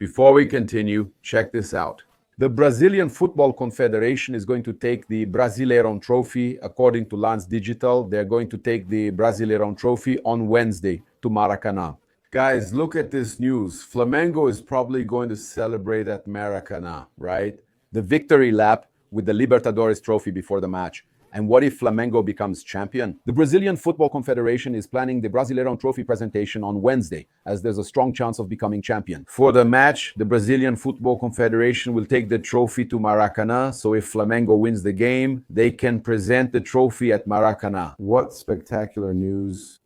Before we continue, check this out. The Brazilian Football Confederation is going to take the Brasileirão Trophy. According to Lance Digital, they're going to take the Brasileirão Trophy on Wednesday to Maracanã. Guys, look at this news. Flamengo is probably going to celebrate at Maracanã, right? The victory lap with the Libertadores trophy before the match. And what if Flamengo becomes champion? The Brazilian Football Confederation is planning the Brasileirão Trophy presentation on Wednesday, as there's a strong chance of becoming champion. For the match, the Brazilian Football Confederation will take the trophy to Maracanã, so if Flamengo wins the game, they can present the trophy at Maracanã. What spectacular news.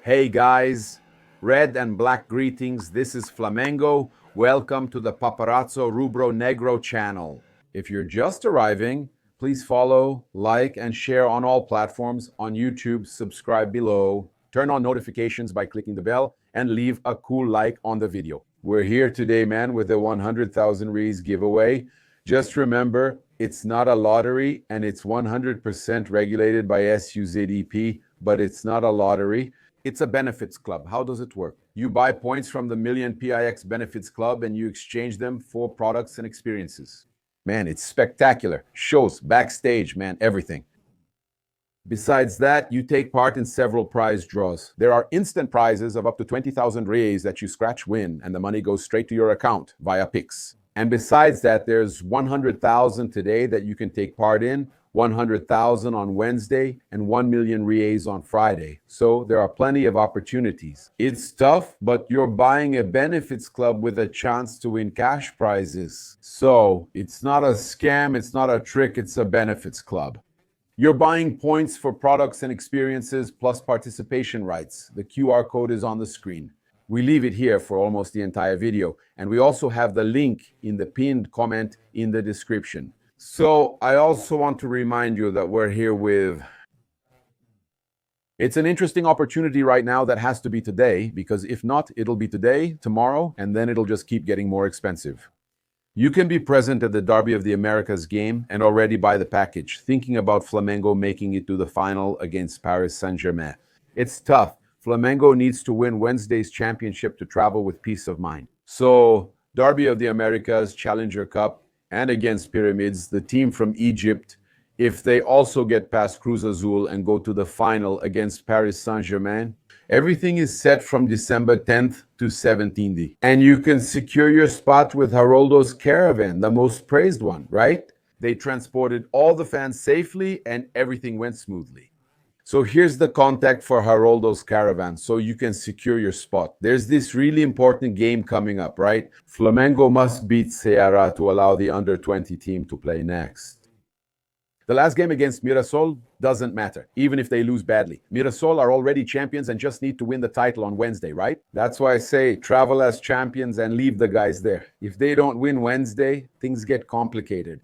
Hey guys, red and black greetings. This is Flamengo. Welcome to the Paparazzo Rubro-Negro channel. If you're just arriving, please follow, like, and share on all platforms. On YouTube, subscribe below. Turn on notifications by clicking the bell and leave a cool like on the video. We're here today, man, with the 100,000 Reis giveaway. Just remember, it's not a lottery and it's 100% regulated by SUZEP, but it's not a lottery. It's a benefits club. How does it work? You buy points from the Million PIX Benefits Club and you exchange them for products and experiences. Man, it's spectacular. Shows, backstage, man, everything. Besides that, you take part in several prize draws. There are instant prizes of up to 20,000 reais that you scratch win, and the money goes straight to your account via Pix. And besides that, there's 100,000 today that you can take part in, 100,000 on Wednesday, and 1 million reais on Friday. So there are plenty of opportunities. It's tough, but you're buying a benefits club with a chance to win cash prizes. So it's not a scam, it's not a trick, it's a benefits club. You're buying points for products and experiences plus participation rights. The QR code is on the screen. We leave it here for almost the entire video. And we also have the link in the pinned comment in the description. So I also want to remind you that we're here with... It's an interesting opportunity right now that has to be today, because if not, it'll be today, tomorrow, and then it'll just keep getting more expensive. You can be present at the Derby of the Americas game and already buy the package, thinking about Flamengo making it to the final against Paris Saint-Germain. It's tough. Flamengo needs to win Wednesday's championship to travel with peace of mind. So, Derby of the Americas, Challenger Cup, and against Pyramids, the team from Egypt, if they also get past Cruz Azul and go to the final against Paris Saint-Germain, everything is set from December 10th to 17th. And you can secure your spot with Haroldo's Caravan, the most praised one, right? They transported all the fans safely and everything went smoothly. So here's the contact for Haroldo's Caravan so you can secure your spot. There's this really important game coming up, right? Flamengo must beat Ceará to allow the under-20 team to play next. The last game against Mirassol doesn't matter, even if they lose badly. Mirassol are already champions and just need to win the title on Wednesday, right? That's why I say travel as champions and leave the guys there. If they don't win Wednesday, things get complicated.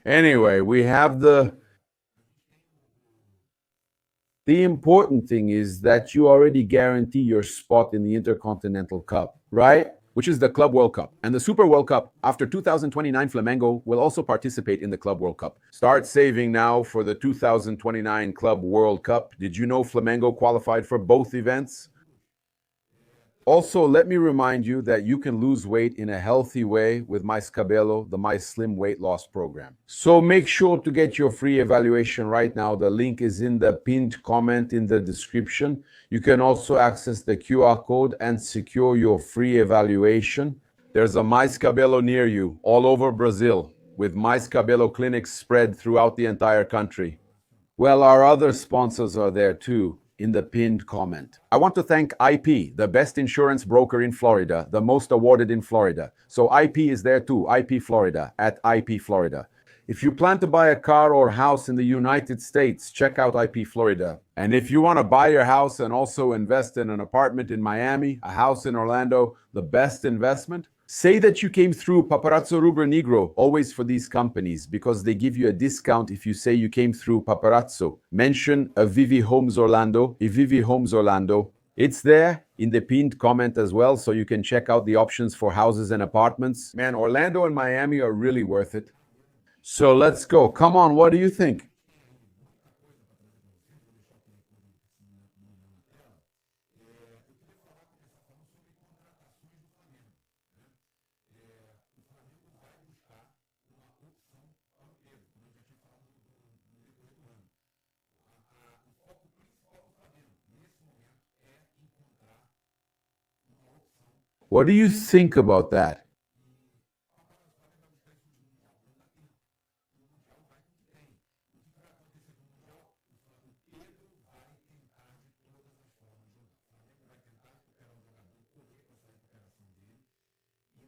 Anyway, we have the important thing is that you already guarantee your spot in the Intercontinental Cup, right? Which is the Club World Cup. And the Super World Cup, after 2029, Flamengo will also participate in the Club World Cup. Start saving now for the 2029 Club World Cup. Did you know Flamengo qualified for both events? Also, let me remind you that you can lose weight in a healthy way with Mais Cabelo, the My Slim weight loss program. So make sure to get your free evaluation right now. The link is in the pinned comment in the description. You can also access the QR code and secure your free evaluation. There's a Mais Cabelo near you all over Brazil, with Mais Cabelo clinics spread throughout the entire country. Well, our other sponsors are there too, in the pinned comment. I want to thank IP, the best insurance broker in Florida, the most awarded in Florida. So IP is there too, IP Florida, at IP Florida. If you plan to buy a car or house in the United States, check out IP Florida. And if you want to buy your house and also invest in an apartment in Miami, a house in Orlando, the best investment, say that you came through Paparazzo Rubro-Negro, always for these companies, because they give you a discount if you say you came through Paparazzo. Mention a Vivi Homes Orlando, It's there, in the pinned comment as well, so you can check out the options for houses and apartments. Man, Orlando and Miami are really worth it. So let's go. Come on, what do you think? What do you think about that?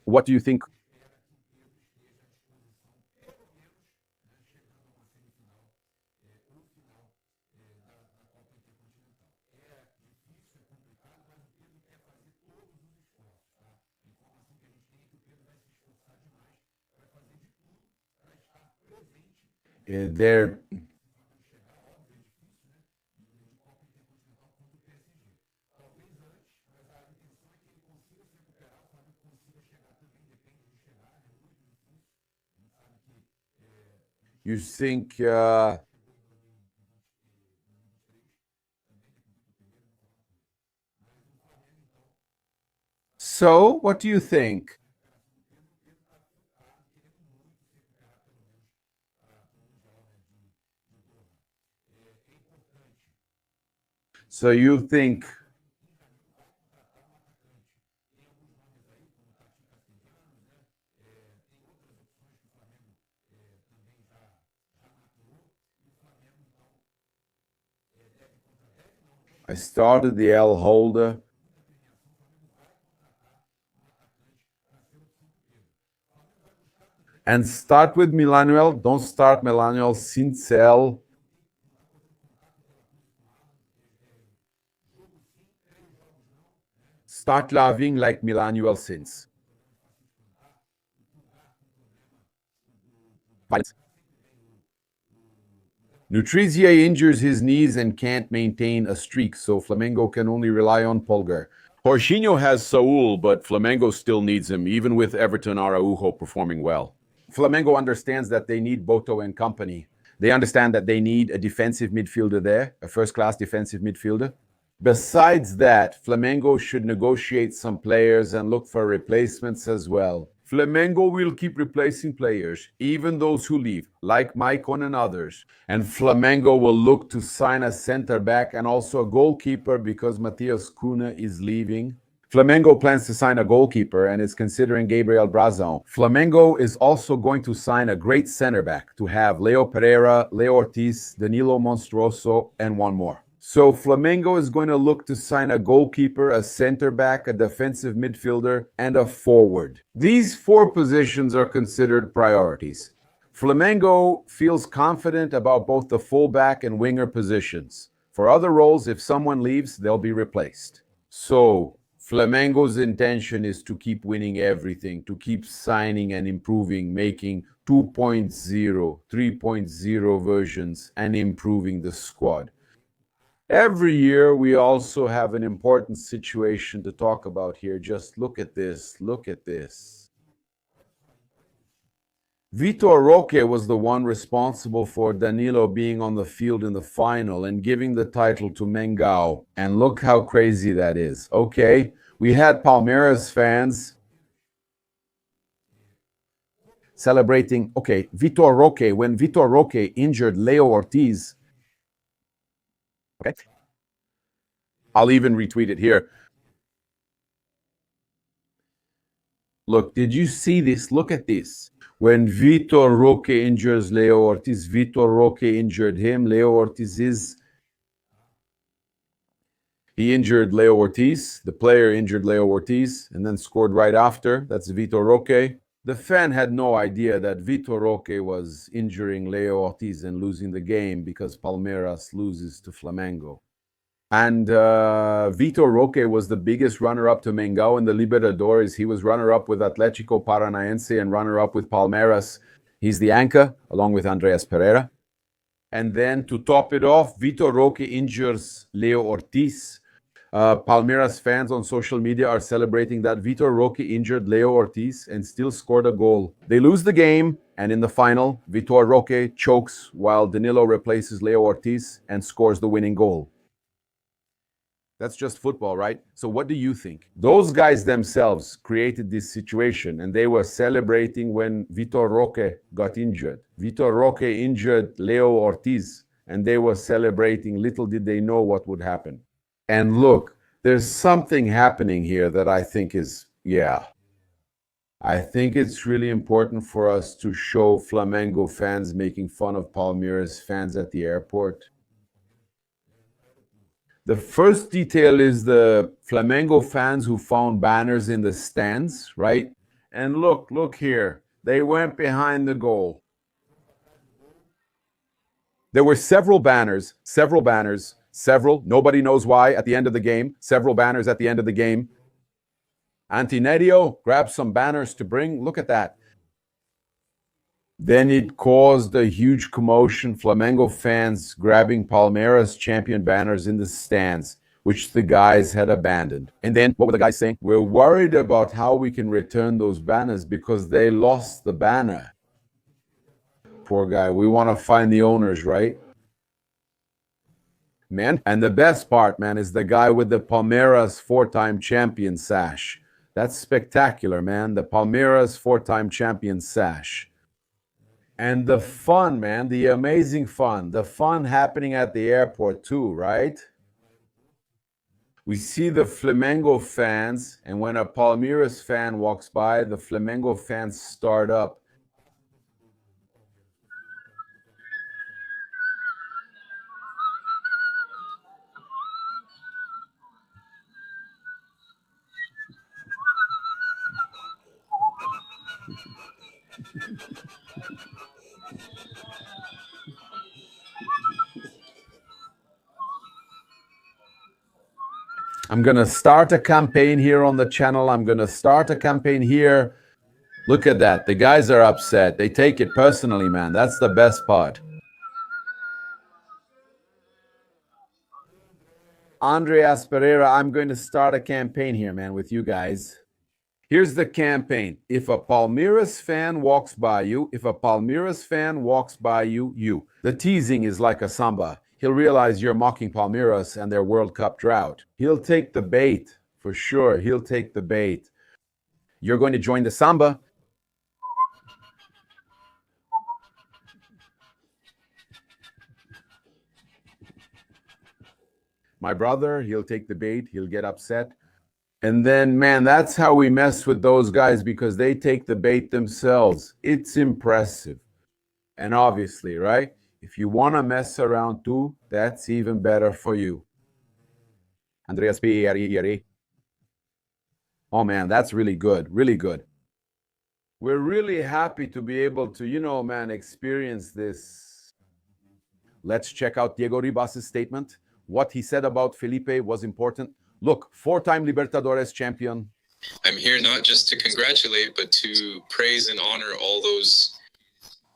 What do you think? There, you think? So, what do you think? So you think I started the L holder and start with Milanuel. Don't start Milanuel since L. Start loving like Milanuel since. Nutrizia injures his knees and can't maintain a streak, so Flamengo can only rely on Polgar. Jorginho has Saul, but Flamengo still needs him, even with Everton Araujo performing well. Flamengo understands that they need Boto and company. They understand that they need a defensive midfielder there, a first-class defensive midfielder. Besides that, Flamengo should negotiate some players and look for replacements as well. Flamengo will keep replacing players, even those who leave, like Maicon and others. And Flamengo will look to sign a center back and also a goalkeeper because Matias Cunha is leaving. Flamengo plans to sign a goalkeeper and is considering Gabriel Brazão. Flamengo is also going to sign a great center back to have Leo Pereira, Leo Ortiz, Danilo Monstruoso, and one more. So Flamengo is going to look to sign a goalkeeper, a center back, a defensive midfielder, and a forward. These four positions are considered priorities. Flamengo feels confident about both the fullback and winger positions. For other roles, if someone leaves, they'll be replaced. So Flamengo's intention is to keep winning everything, to keep signing and improving, making 2.0, 3.0 versions, and improving the squad. Every year, we also have an important situation to talk about here. Just look at this. Look at this. Vitor Roque was the one responsible for Danilo being on the field in the final and giving the title to Mengao. And look how crazy that is. Okay, we had Palmeiras fans celebrating. Okay, Vitor Roque, when Vitor Roque injured Leo Ortiz, okay, I'll even retweet it here. Look, did you see this? Look at this. When Vitor Roque injures Leo Ortiz, Vitor Roque injured him. Leo Ortiz is. He injured Leo Ortiz. The player injured Leo Ortiz and then scored right after. That's Vitor Roque. The fan had no idea that Vitor Roque was injuring Leo Ortiz and losing the game because Palmeiras loses to Flamengo. And Vitor Roque was the biggest runner-up to Mengao in the Libertadores. He was runner-up with Atlético Paranaense and runner-up with Palmeiras. He's the anchor, along with Andreas Pereira. And then to top it off, Vitor Roque injures Leo Ortiz. Palmeiras fans on social media are celebrating that Vitor Roque injured Leo Ortiz and still scored a goal. They lose the game, and in the final, Vitor Roque chokes while Danilo replaces Leo Ortiz and scores the winning goal. That's just football, right? So what do you think? Those guys themselves created this situation, and they were celebrating when Vitor Roque got injured. Vitor Roque injured Leo Ortiz, and they were celebrating. Little did they know what would happen. And look, there's something happening here that I think is, I think it's really important for us to show Flamengo fans making fun of Palmeiras fans at the airport. The first detail is the Flamengo fans who found banners in the stands, right? And look here. They went behind the goal. There were several banners, nobody knows why, at the end of the game, several banners at the end of the game. Antinerio grabbed some banners to bring. Look at that. Then it caused a huge commotion. Flamengo fans grabbing Palmeiras champion banners in the stands, which the guys had abandoned. And then what were the guys saying? We're worried about how we can return those banners because they lost the banner. Poor guy. We want to find the owners, right? Man, and the best part, man, is the guy with the Palmeiras four-time champion sash. That's spectacular, man. The Palmeiras four-time champion sash. And the fun, man, the amazing fun. The fun happening at the airport too, right? We see the Flamengo fans, and when a Palmeiras fan walks by, the Flamengo fans start up. I'm going to start a campaign here on the channel. I'm going to start a campaign here. Look at that. The guys are upset. They take it personally, man. That's the best part. Andreas Pereira, I'm going to start a campaign here, man, with you guys. Here's the campaign. If a Palmeiras fan walks by you, The teasing is like a samba. He'll realize you're mocking Palmeiras and their World Cup drought. He'll take the bait, for sure. He'll take the bait. You're going to join the samba. My brother, he'll take the bait. He'll get upset. And then, man, that's how we mess with those guys because they take the bait themselves. It's impressive. And obviously, right? If you want to mess around too, that's even better for you. Andreas P. Oh man, that's really good. Really good. We're really happy to be able to, man, experience this. Let's check out Diego Ribas' statement. What he said about Felipe was important. Look, four-time Libertadores champion. I'm here not just to congratulate, but to praise and honor all those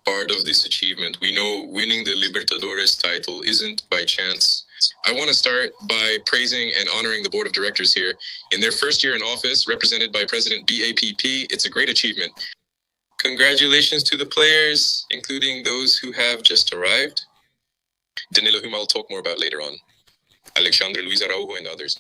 part of this achievement. We know winning the Libertadores title isn't by chance. I want to start by praising and honoring the board of directors here. In their first year in office, represented by President BAPP, it's a great achievement. Congratulations to the players, including those who have just arrived. Danilo, whom I'll talk more about later on. Alexandre, Luis Araujo, and others.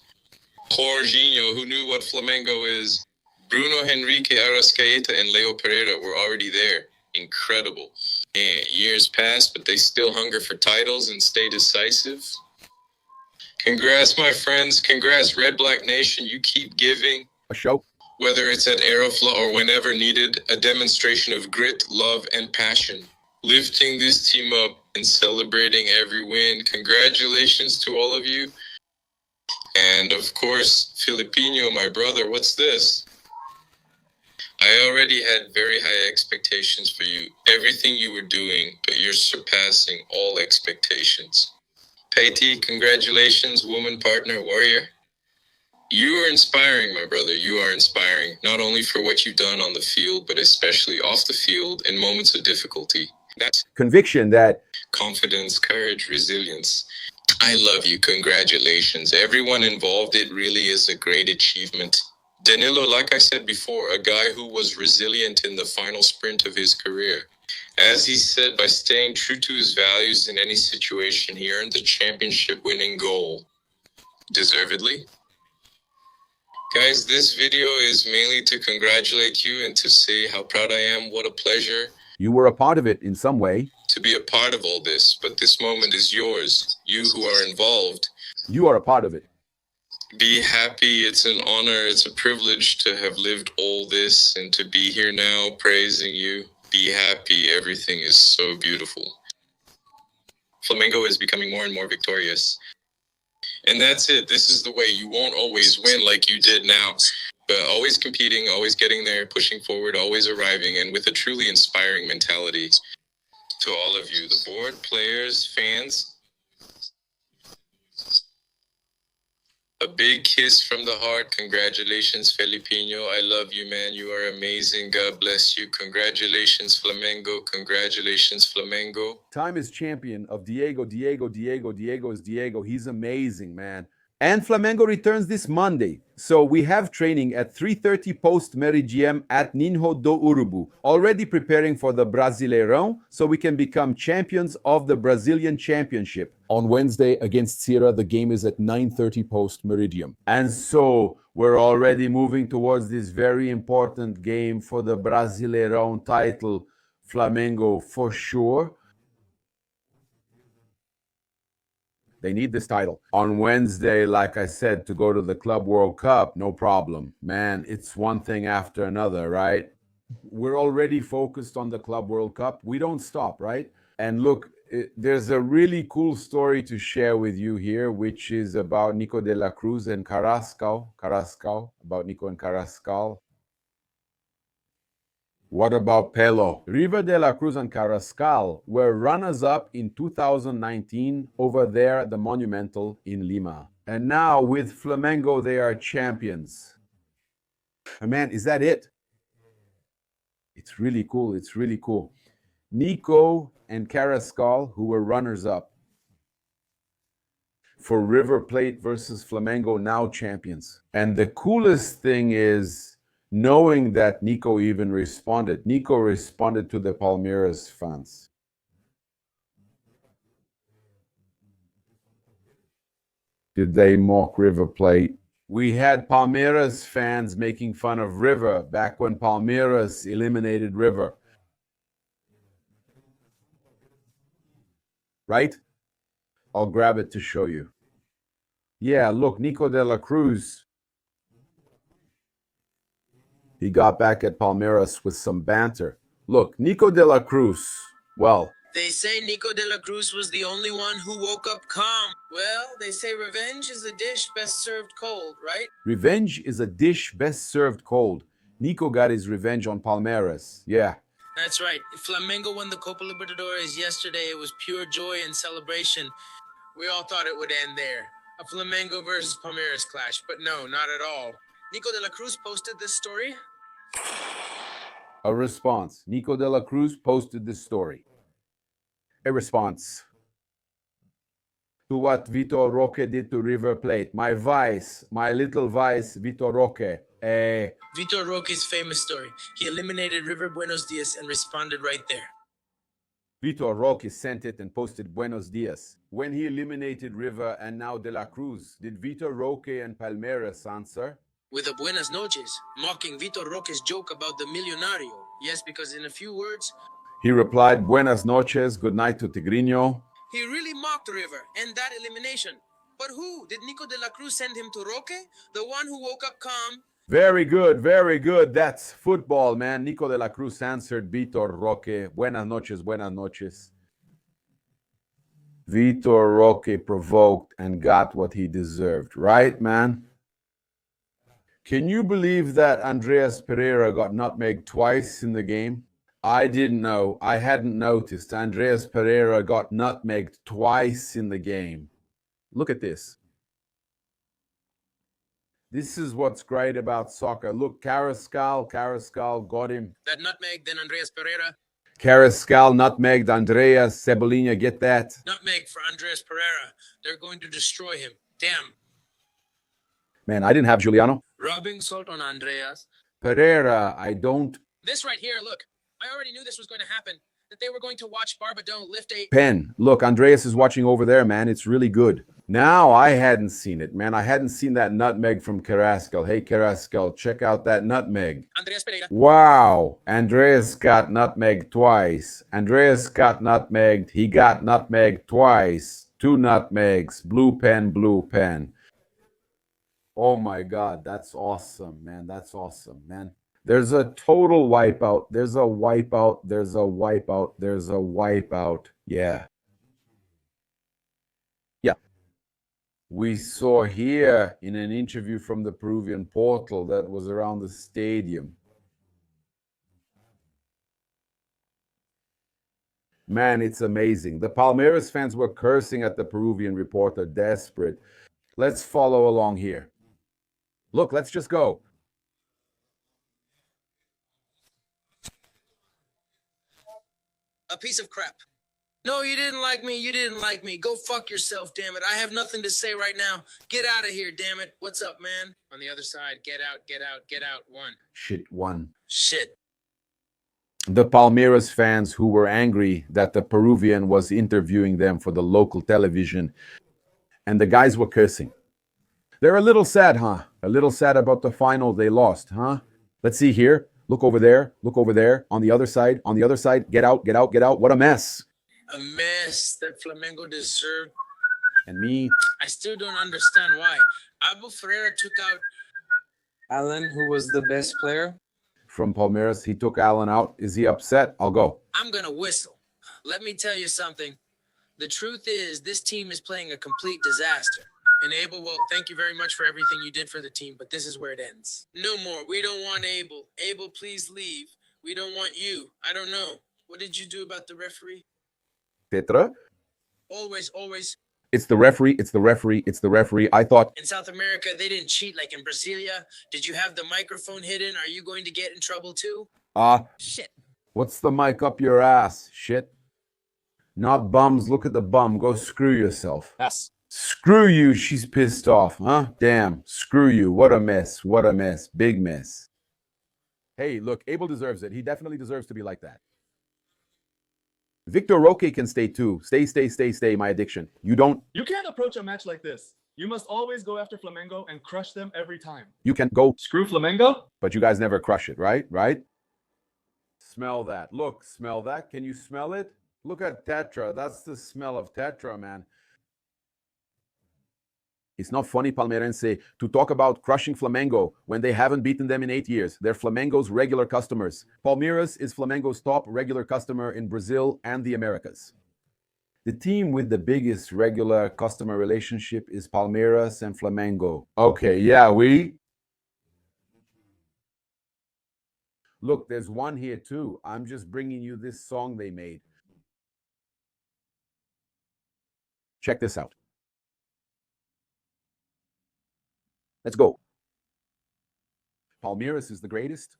Jorginho, who knew what Flamengo is. Bruno, Henrique, Arrascaeta, and Leo Pereira were already there. Incredible. And years passed, but they still hunger for titles and stay decisive. Congrats, my friends. Congrats, Red Black Nation. You keep giving. A show. Whether it's at Aeroflot or whenever needed, a demonstration of grit, love, and passion. Lifting this team up and celebrating every win. Congratulations to all of you. And of course, Filipino, my brother, what's this? I already had very high expectations for you. Everything you were doing, but you're surpassing all expectations. Patty, congratulations, woman, partner, warrior. You are inspiring, my brother. You are inspiring, not only for what you've done on the field, but especially off the field in moments of difficulty. That's conviction that confidence, courage, resilience. I love you. Congratulations. Everyone involved, it really is a great achievement. Danilo, like I said before, a guy who was resilient in the final sprint of his career. As he said, by staying true to his values in any situation, he earned the championship winning goal. Deservedly. Guys, this video is mainly to congratulate you and to say how proud I am. What a pleasure. You were a part of it in some way. To be a part of all this, but this moment is yours. You who are involved. You are a part of it. Be happy. It's an honor. It's a privilege to have lived all this and to be here now praising you. Be happy. Everything is so beautiful. Flamengo is becoming more and more victorious. And that's it. This is the way. You won't always win like you did now, but always competing, always getting there, pushing forward, always arriving, and with a truly inspiring mentality. To all of you, the board, players, fans, a big kiss from the heart. Congratulations, Felipinho. I love you, man. You are amazing. God bless you. Congratulations, Flamengo. Congratulations, Flamengo. Time is champion of Diego. Diego is Diego. He's amazing, man. And Flamengo returns this Monday. So we have training at 3:30 post-meridiem at Ninho do Urubu, already preparing for the Brasileirão so we can become champions of the Brazilian Championship. On Wednesday against Sierra, the game is at 9:30 post-meridiem. And so we're already moving towards this very important game for the Brasileirão title, Flamengo for sure. They need this title. On Wednesday, like I said, to go to the Club World Cup, no problem. Man, it's one thing after another, right? We're already focused on the Club World Cup. We don't stop, right? And look, there's a really cool story to share with you here, which is about Nico de la Cruz and Carrascal, about Nico and Carrascal. What about Pelo? River de la Cruz and Carrascal were runners-up in 2019 over there at the Monumental in Lima. And now with Flamengo, they are champions. And man, is that it? It's really cool. It's really cool. Nico and Carrascal, who were runners-up for River Plate versus Flamengo, now champions. And the coolest thing is, knowing that Nico even responded. Nico responded to the Palmeiras fans. Did they mock River Plate? We had Palmeiras fans making fun of River back when Palmeiras eliminated River. Right? I'll grab it to show you. Yeah, look, Nico de la Cruz. He got back at Palmeiras with some banter. Look, Nico de la Cruz, well... They say Nico de la Cruz was the only one who woke up calm. Well, they say revenge is a dish best served cold, right? Revenge is a dish best served cold. Nico got his revenge on Palmeiras, yeah. That's right. If Flamengo won the Copa Libertadores yesterday, it was pure joy and celebration. We all thought it would end there. A Flamengo versus Palmeiras clash, but no, not at all. Nico de la Cruz posted this story. A response. Nico de la Cruz posted this story. A response to what Vitor Roque did to River Plate. My vice, my little vice, Vitor Roque. Vitor Roque's famous story. He eliminated River Buenos Dias and responded right there. Vitor Roque sent it and posted Buenos Dias. When he eliminated River and now de la Cruz, did Vitor Roque and Palmeiras answer? With a buenas noches, mocking Vitor Roque's joke about the millonario. Yes, because in a few words... He replied, Buenas noches, good night to Tigrinho. He really mocked River and that elimination. But who? Did Nico de la Cruz send him to Roque? The one who woke up calm? Very good, very good. That's football, man. Nico de la Cruz answered Vitor Roque. Buenas noches, buenas noches. Vitor Roque provoked and got what he deserved. Right, man? Can you believe that Andreas Pereira got nutmegged twice in the game? I didn't know. I hadn't noticed. Andreas Pereira got nutmegged twice in the game. Look at this. This is what's great about soccer. Look, Carrascal got him. That nutmeg, then Andreas Pereira. Carrascal, Nutmegged, Andreas, Cebolinha, get that? Nutmeg for Andreas Pereira. They're going to destroy him. Damn. Man, I didn't have Giuliano. Rubbing salt on Andreas. Pereira, I don't. This right here, look. I already knew this was going to happen. That they were going to watch Barbadone lift a... Pen, look, Andreas is watching over there, man. It's really good. Now, I hadn't seen it, man. I hadn't seen that nutmeg from Carrascal. Hey, Carrascal, check out that nutmeg. Andreas Pereira. Wow, Andreas got nutmegged twice. Andreas got nutmegged. He got nutmegged twice. 2 nutmegs. Blue pen, blue pen. Oh my God, that's awesome, man. That's awesome, man. There's a total wipeout. There's a wipeout. There's a wipeout. There's a wipeout. Yeah. Yeah. We saw here in an interview from the Peruvian portal that was around the stadium. Man, it's amazing. The Palmeiras fans were cursing at the Peruvian reporter, desperate. Let's follow along here. Look, let's just go. A piece of crap. No, you didn't like me. You didn't like me. Go fuck yourself, damn it. I have nothing to say right now. Get out of here, damn it. What's up, man? On the other side, get out, get out, get out. 1. Shit, 1. Shit. The Palmeiras fans who were angry that the Peruvian was interviewing them for the local television, and the guys were cursing. They're a little sad, huh? A little sad about the final they lost, huh? Let's see here. Look over there. Look over there. On the other side. On the other side. Get out. Get out. Get out. What a mess. A mess that Flamengo deserved. And me. I still don't understand why. Abel Ferreira took out Alan, who was the best player. From Palmeiras, he took Alan out. Is he upset? I'll go. I'm going to whistle. Let me tell you something. The truth is, this team is playing a complete disaster. And Abel, well, thank you very much for everything you did for the team, but this is where it ends. No more. We don't want Abel. Abel, please leave. We don't want you. I don't know. What did you do about the referee? Petra? Always. It's the referee. It's the referee. It's the referee. I thought. In South America, they didn't cheat like in Brasilia. Did you have the microphone hidden? Are you going to get in trouble too? Shit. What's the mic up your ass? Shit. Not bums. Look at the bum. Go screw yourself. Yes. Screw you, she's pissed off, huh? Damn, screw you. What a mess. What a mess. Big mess. Hey, look, Abel deserves it. He definitely deserves to be like that. Vitor Roque can stay too. Stay, my addiction. You can't approach a match like this. You must always go after Flamengo and crush them every time. You can go. Screw Flamengo? But you guys never crush it, right? Right? Smell that. Look, smell that. Can you smell it? Look at Tetra. That's the smell of Tetra, man. It's not funny, Palmeirense, to talk about crushing Flamengo when they haven't beaten them in 8 years. They're Flamengo's regular customers. Palmeiras is Flamengo's top regular customer in Brazil and the Americas. The team with the biggest regular customer relationship is Palmeiras and Flamengo. Okay, yeah, Look, there's one here too. I'm just bringing you this song they made. Check this out. Let's go. Palmeiras is the greatest.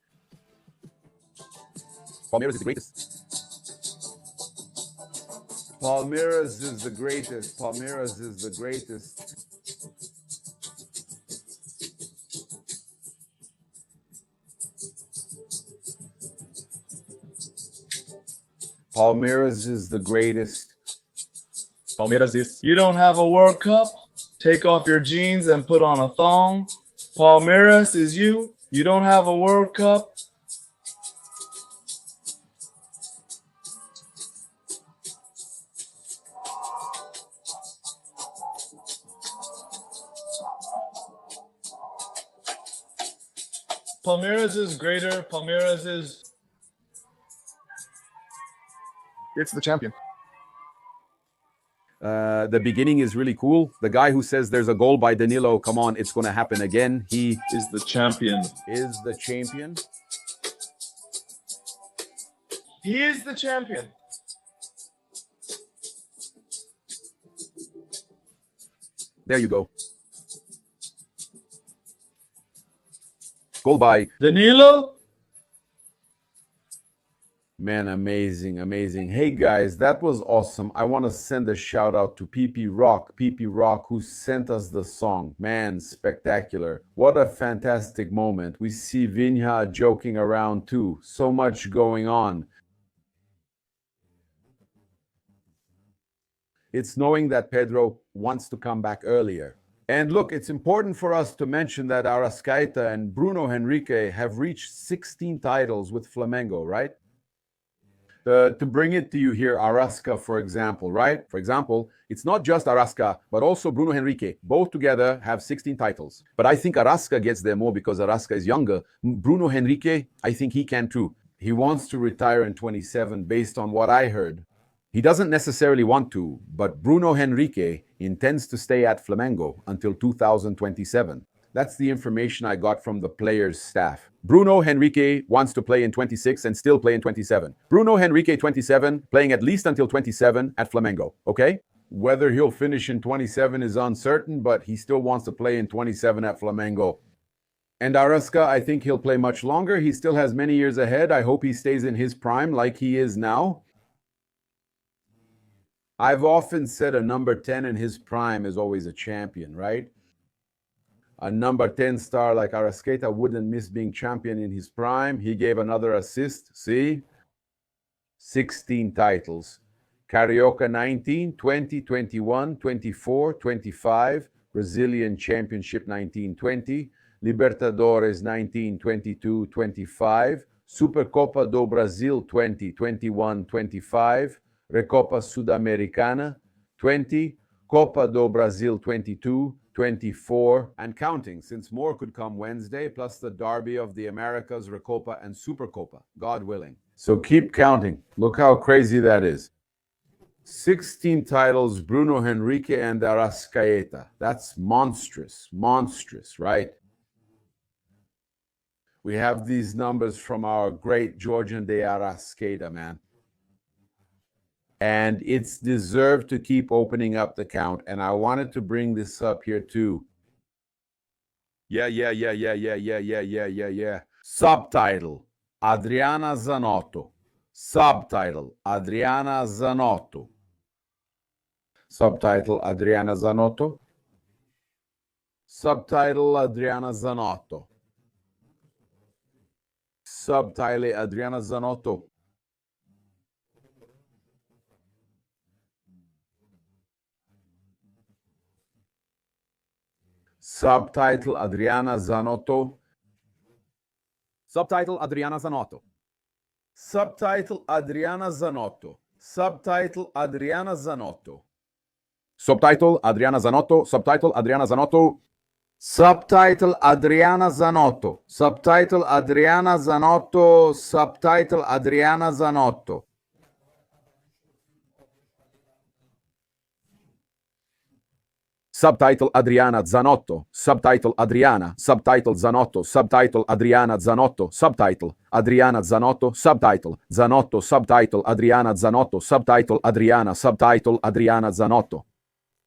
Palmeiras is the greatest. Palmeiras is the greatest. Palmeiras is the greatest. Palmeiras is the greatest. Palmeiras is. You don't have a World Cup? Take off your jeans and put on a thong. Palmeiras is you. You don't have a World Cup? Palmeiras is greater. Palmeiras is... It's the champion. The beginning is really cool. The guy who says there's a goal by Danilo, come on, it's going to happen again. He is the champion. Is the champion. He is the champion. There you go. Goal by Danilo. Man, amazing, amazing. Hey guys, that was awesome. I want to send a shout out to PP Rock, who sent us the song. Man, spectacular. What a fantastic moment. We see Vinha joking around too. So much going on. It's knowing that Pedro wants to come back earlier. And look, it's important for us to mention that Arrascaeta and Bruno Henrique have reached 16 titles with Flamengo, right? To bring it to you here, Arrasca, for example, right? For example, it's not just Arrasca, but also Bruno Henrique. Both together have 16 titles. But I think Arrasca gets there more because Arrasca is younger. Bruno Henrique, I think he can too. He wants to retire in 27 based on what I heard. He doesn't necessarily want to, but Bruno Henrique intends to stay at Flamengo until 2027. That's the information I got from the players' staff. Bruno Henrique wants to play in 26 and still play in 27. Bruno Henrique 27, playing at least until 27 at Flamengo, okay? Whether he'll finish in 27 is uncertain, but he still wants to play in 27 at Flamengo. And Arrasca, I think he'll play much longer. He still has many years ahead. I hope he stays in his prime like he is now. I've often said a number 10 in his prime is always a champion, right? A number 10 star like Arrascaeta wouldn't miss being champion in his prime. He gave another assist, see? 16 titles. Carioca 19, 20, 21, 24, 25. Brazilian Championship 1920. Libertadores 19, 22, 25. Supercopa do Brasil 20, 21, 25. Recopa Sudamericana 20. Copa do Brasil 22, 24, and counting, since more could come Wednesday, plus the Derby of the Americas, Recopa and Supercopa, God willing. So keep counting. Look how crazy that is. 16 titles, Bruno Henrique and Arrascaeta. That's monstrous, right? We have these numbers from our great Georgian de Arrascaeta, man. And it's deserved to keep opening up the count. And I wanted to bring this up here too. Yeah. Subtitle, Adriana Zanotto. Subtitle, Adriana Zanotto. Subtitle, Adriana Zanotto. Subtitle, Adriana Zanotto. Subtitle, Adriana Zanotto. Subtitle, Adriana Zanotto. Subtitle, Adriana Zanotto. Subtitle, Adriana Zanotto. Subtitle, Adriana Zanotto. Subtitle, Adriana Zanotto. Subtitle, Adriana Zanotto. Subtitle, Adriana Zanotto. Subtitle, Adriana Zanotto. Subtitle, Adriana Zanotto. Subtitle Adriana Zanotto. Subtitle Adriana. Subtitle Zanotto. Subtitle Adriana Zanotto. Subtitle Adriana Zanotto. Subtitle Zanotto. Subtitle Adriana Zanotto. Subtitle Adriana. Subtitle Adriana Zanotto.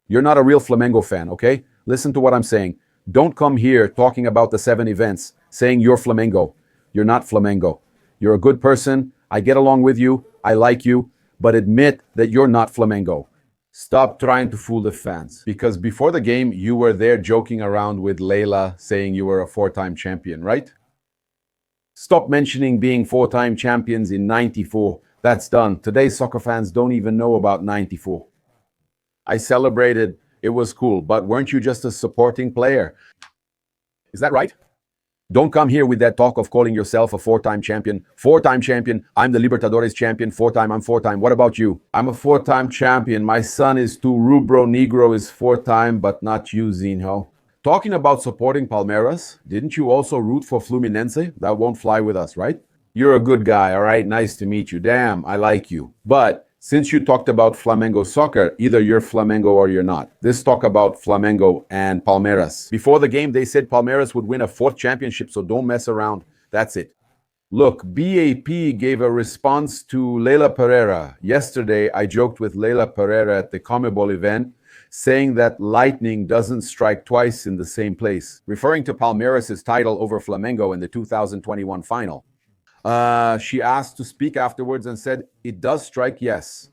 You're not a real Flamengo fan, okay? Listen to what I'm saying. Don't come here talking about the 7 events, saying you're Flamengo. You're not Flamengo. You're a good person. I get along with you. I like you. But admit that you're not Flamengo. Stop trying to fool the fans. Because before the game, you were there joking around with Leila, saying you were a 4-time champion, right? Stop mentioning being 4-time champions in 94. That's done. Today's soccer fans don't even know about 94. I celebrated. It was cool. But weren't you just a supporting player? Is that right? Don't come here with that talk of calling yourself a 4-time champion. 4-time champion. I'm the Libertadores champion. 4-time. I'm 4-time. What about you? I'm a 4-time champion. My son is 2. Rubro-Negro is 4-time, but not you, Zinho. Talking about supporting Palmeiras, didn't you also root for Fluminense? That won't fly with us, right? You're a good guy, all right? Nice to meet you. Damn, I like you. But since you talked about Flamengo soccer, either you're Flamengo or you're not. Let's talk about Flamengo and Palmeiras. Before the game, they said Palmeiras would win a 4th championship, so don't mess around. That's it. Look, BAP gave a response to Leila Pereira. Yesterday, I joked with Leila Pereira at the Comebol event, saying that lightning doesn't strike twice in the same place, referring to Palmeiras' title over Flamengo in the 2021 final. She asked to speak afterwards and said, "It does strike, yes."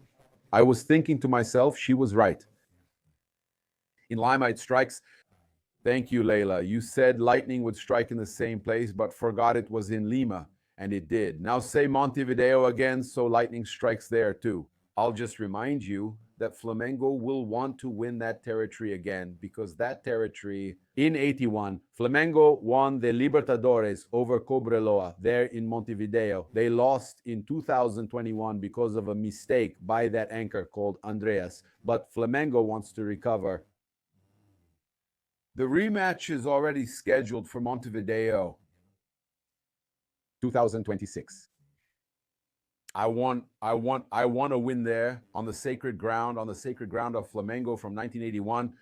I was thinking to myself, she was right. In Lima, it strikes. Thank you, Leila. You said lightning would strike in the same place, but forgot it was in Lima, and it did. Now say Montevideo again, so lightning strikes there too. I'll just remind you that Flamengo will want to win that territory again, because that territory in 81, Flamengo won the Libertadores over Cobreloa there in Montevideo. They lost in 2021 because of a mistake by that anchor called Andreas, but Flamengo wants to recover. The rematch is already scheduled for Montevideo 2026. I want to win there on the sacred ground of Flamengo from 1981.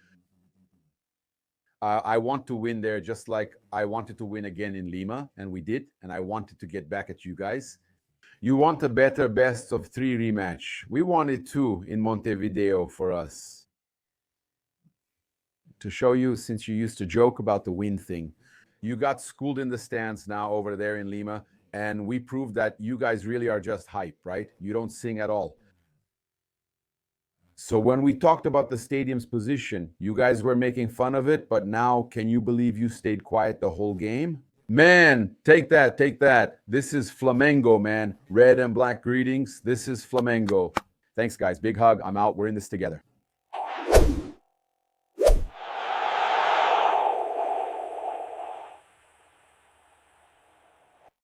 I want to win there just like I wanted to win again in Lima, and we did, and I wanted to get back at you guys. You want a better best of 3 rematch. We wanted 2 in Montevideo for us. To show you, since you used to joke about the win thing, you got schooled in the stands now over there in Lima, and we proved that you guys really are just hype, right? You don't sing at all. So when we talked about the stadium's position, you guys were making fun of it, but now can you believe you stayed quiet the whole game? Man, take that, take that. This is Flamengo, man. Red and black greetings. This is Flamengo. Thanks, guys. Big hug. I'm out. We're in this together.